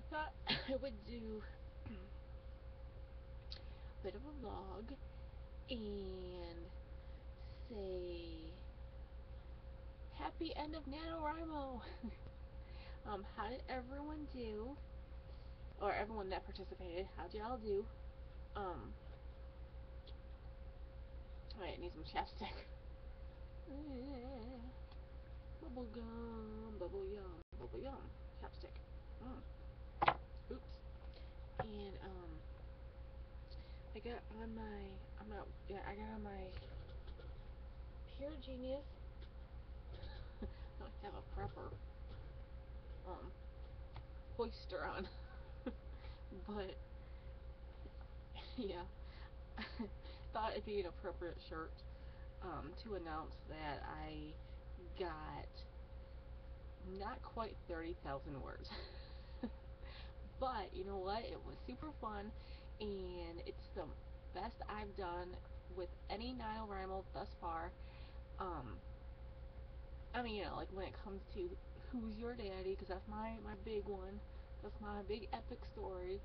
thought I would do a bit of a vlog and say happy end of NaNoWriMo. How did everyone do? Or everyone that participated, how'd y'all do? Alright, I need some chapstick. Bubble gum, bubble yum, chapstick. Oops. And I got on my Pure Genius. I don't have a proper hoister on. But yeah, thought it'd be an appropriate shirt to announce that I got not quite 30,000 words. But you know what? It was super fun, and it's the best I've done with any NaNoWriMo thus far. I mean, you know, like when it comes to Who's Your Daddy, because that's my big one. That's my big epic story.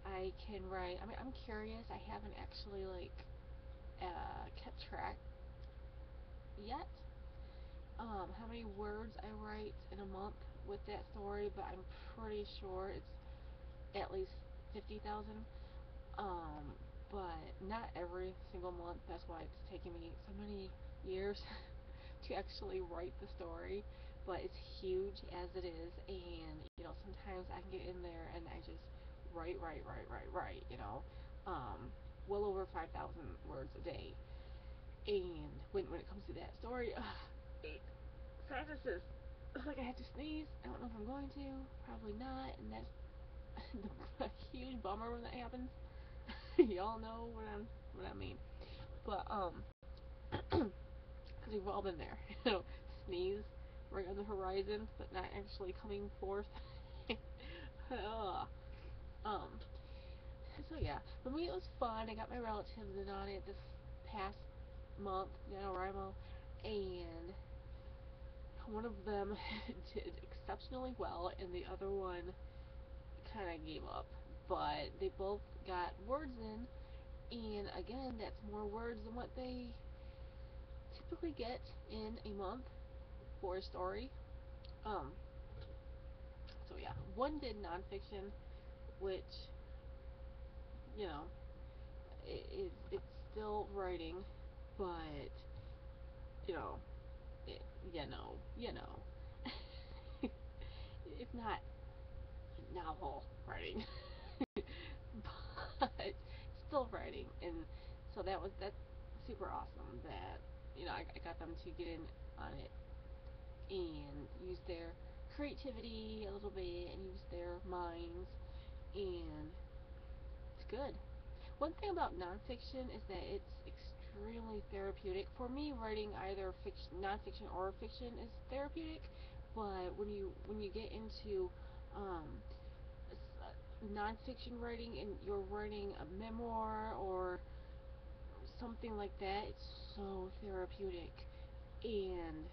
I can write. I mean, I'm curious. I haven't actually kept track yet. How many words I write in a month with that story, but I'm pretty sure it's at least 50,000. But not every single month. That's why it's taken me so many years to actually write the story. But it's huge as it is, and you know, sometimes I can get in there and I just write, you know, well over 5,000 words a day. And when it comes to that story, 8 sentences. It's like I had to sneeze. I don't know if I'm going to. Probably not, and that's a huge bummer when that happens. Y'all know what I mean. But because we've all been there, you know, sneeze right on the horizon, but not actually coming forth. So yeah, for me it was fun. I got my relatives in on it this past month, NaNoWriMo, and one of them did exceptionally well, and the other one kind of gave up. But they both got words in, and again, that's more words than what they typically get in a month for a story. So yeah, one did nonfiction, which, you know, it's still writing, but you know, you know, it's not novel writing, but still writing, and so that's super awesome that, you know, I got them to get in on it and use their creativity a little bit and use their minds, and it's good. One thing about nonfiction is that it's extremely therapeutic. For me, writing either nonfiction or fiction is therapeutic, but when you get into nonfiction writing and you're writing a memoir or something like that, it's so therapeutic, and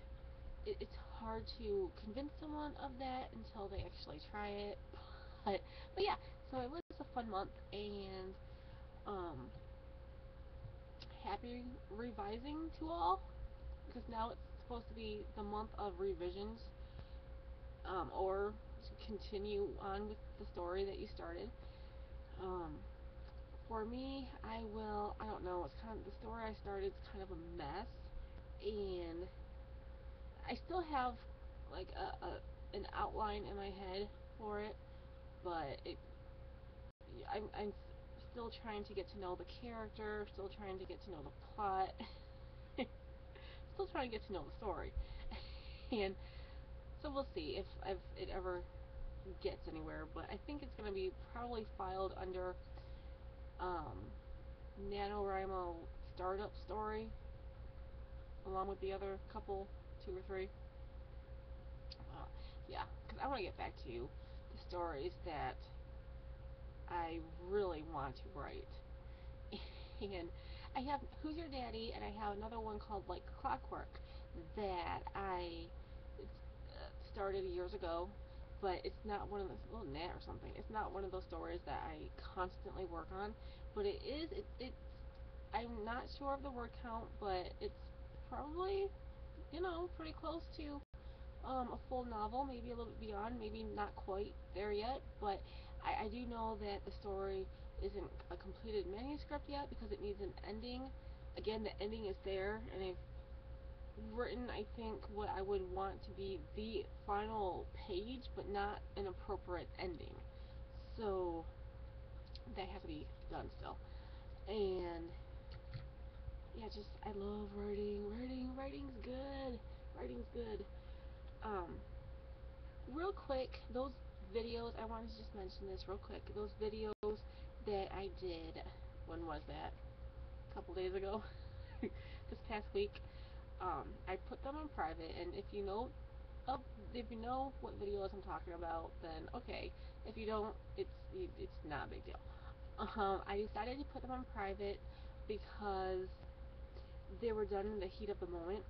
it's hard to convince someone of that until they actually try it. But yeah, so it was a fun month, and happy revising to all, because now it's supposed to be the month of revisions, or to continue on with the story that you started. For me, I don't know, it's kind of, the story I started is kind of a mess, and I still have like an outline in my head for it, but I'm still trying to get to know the character, still trying to get to know the plot, still trying to get to know the story. And so we'll see if it ever gets anywhere, but I think it's going to be probably filed under NaNoWriMo startup story, along with the other couple, 2 or 3. Yeah, because I want to get back to the stories that I really want to write. And I have Who's Your Daddy, and I have another one called Like Clockwork that I started years ago but it's not one of those little gnat or something. It's not one of those stories that I constantly work on, but it is. It's. I'm not sure of the word count, but it's probably, pretty close to a full novel, maybe a little bit beyond, maybe not quite there yet, but I do know that the story isn't a completed manuscript yet because it needs an ending. Again, the ending is there, and I've written, I think, what I would want to be the final page, but not an appropriate ending. So that has to be done still. And yeah, just I love writing. Writing's good. Writing's good. Um, Real quick, those videos, I wanted to just mention this real quick. Those videos that I did, when was that? A couple days ago? This past week. I put them on private, and if you know what videos I'm talking about, then okay. If you don't, it's not a big deal. I decided to put them on private because they were done in the heat of the moment,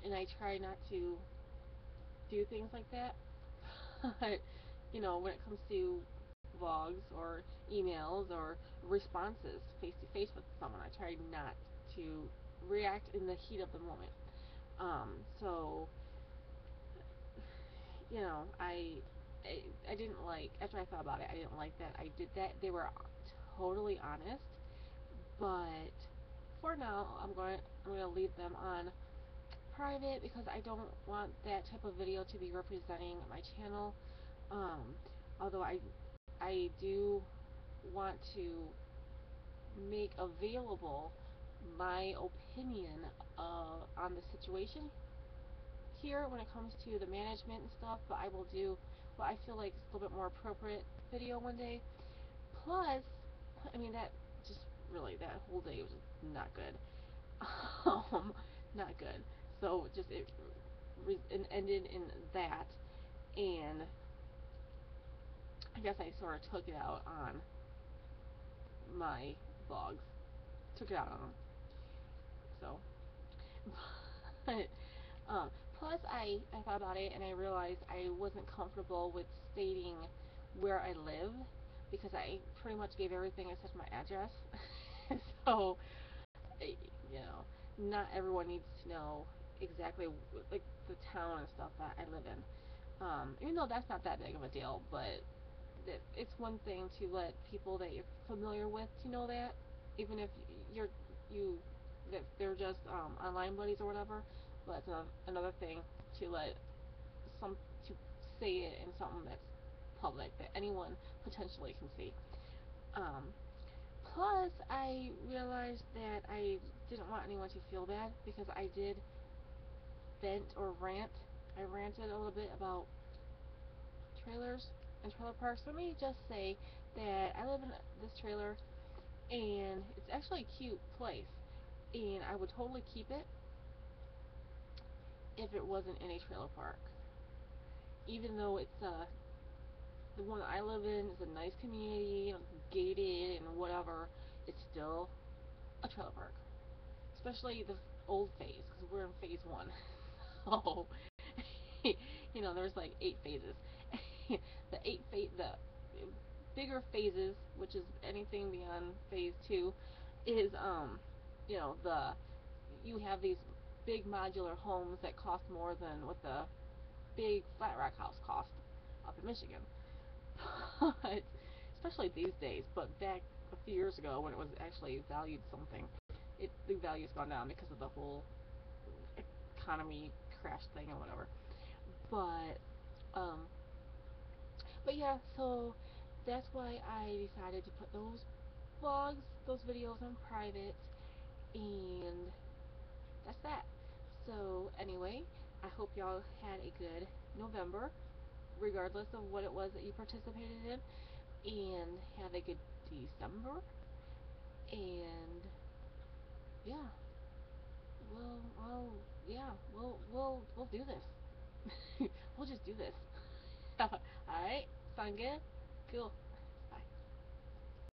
and I try not to do things like that. But when it comes to vlogs or emails or responses face to face with someone, I try not to react in the heat of the moment. So I didn't like, after I thought about it, I didn't like that I did that. They were totally honest, but for now I'm going to leave them on private because I don't want that type of video to be representing my channel. Although I do want to make available my opinion on the situation here when it comes to the management and stuff, but I will do what I feel like is a little bit more appropriate video one day. Plus, I mean, that just really, that whole day was not good. Not good. So it ended in that, and I guess I sort of took it out on my vlogs. Took it out on them. So, but plus I thought about it and I realized I wasn't comfortable with stating where I live because I pretty much gave everything except my address. So, not everyone needs to know exactly like the town and stuff that I live in. Even though that's not that big of a deal, but it's one thing to let people that you're familiar with to know that, even if that they're just online buddies or whatever. But it's another thing to let to say it in something that's public that anyone potentially can see. Um, Plus, I realized that I didn't want anyone to feel bad because I did vent or rant. I ranted a little bit about trailers and trailer parks. Let me just say that I live in this trailer and it's actually a cute place, and I would totally keep it if it wasn't in a trailer park. Even though it's the one I live in is a nice community, gated and whatever, it's still a trailer park. Especially the old phase, because we're in phase 1. So, there's like 8 phases. The bigger phases, which is anything beyond phase 2, is you have these big modular homes that cost more than what the big flat rock house cost up in Michigan. But especially these days, but back a few years ago when it was actually valued something, the value's gone down because of the whole economy crash thing or whatever. But yeah, so that's why I decided to put those videos on private, and that's that. So anyway, I hope y'all had a good November, regardless of what it was that you participated in, and have a good December. And yeah, we'll do this. We'll just do this. All right, sound good? Cool.